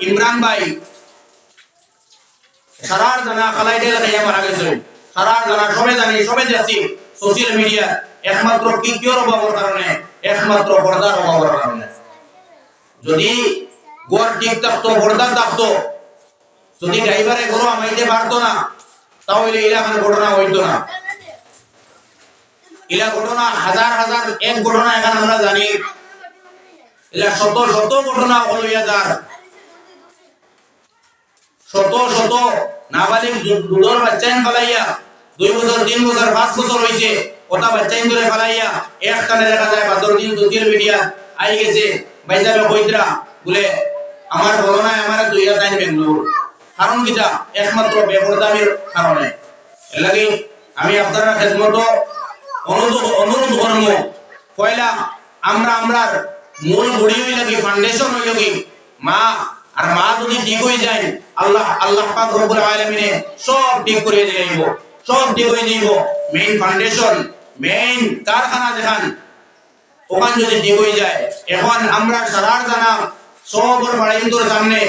ইমরান ভাই সারার জানা খালাইতে লাগাইয়া মারা গেছে। সারার জানা সবে জানি, সবে দেখছি সোশ্যাল মিডিয়া, একমাত্র কিওর অভাবের কারণে, একমাত্র পর্দার অভাবের কারণে। যদি গোর ঠিক থাকতো, পর্দা থাকতো, যদি ড্রাইভারে গরু আমাইতে পারতো না, তাহলে এলাকার ঘটনা হইতো না। এলা ঘটনা হাজার হাজার এক ঘটনা এখানে আমরা জানি, এলা শত শত ঘটনা হইয়া যার, শত শত নাবালিগ দুধর বাচ্চাইন ফেলাইয়া 2 বছর 3 বছর 5 বছর হইছে, ওটা বাচ্চাইন ধরে ফেলাইয়া একটানে দেখা যায় 12 দিন সোশ্যাল মিডিয়া আই গেছে। বাইজাবে কইতরা বলে আমার বলনায় আমার দুইয়া টাইম বেঙ্গলোর, কারণ কিটা একমাত্র বেপরদামির কারণে। এর লাগি আমি আপনারা খেদমত অনুরোধ করব, পয়লা আমরার মূল গড়ি হই লাগি, ফাউন্ডেশন হই লাগি মা। আর মা যদি ঠিক হয়ে যায়, আল্লাহ পাক রব্বুল আলামিনে সব ঠিক করে দেব, সব ঠিক হয়ে দিব। মেইন ফাউন্ডেশন, মেইন কারখানা দেখান, ওখান যদি ঠিক হয়ে যায়। এখন আমরা সারার জানা সবর বাড়িন্দর সামনে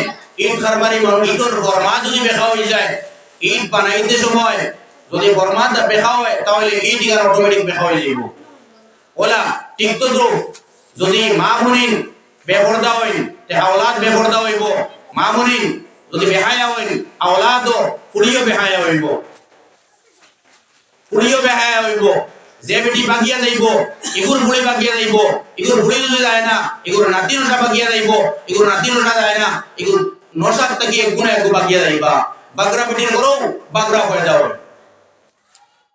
ইট কারবারি ইটর ফরমা যদি বেখা হয়ে যায়, ইট বানাইতে সময় যদি ফরমা বেখা হয়, তাহলে ইট আর অটোমেটিক বেখা হয়ে যাইব। ওলা ঠিক তো যদি মা বোনিন বেপরদা হইন, তে আওলাদ বেপরদা হইব। মা বোনিন যদি বেহায়া হইন, আওলাদও পুরিও বেহায়া হইব, পুরিও বেহায়া হইব। যে বেটি বাগিয়া যাইব, ইগুর বুড়ি বাগিয়া যাইব, ইগুর বুড়ি যদি যায় না, ইগুর নাতি নশা বাগিয়া যাইব, ইগুর নাতি নশা যায় না, ইগুর নশার থেকে গুণা একটু বাগিয়া যাইবা। বাগরা বেটির গরৌ বাগরা হয়ে যাও।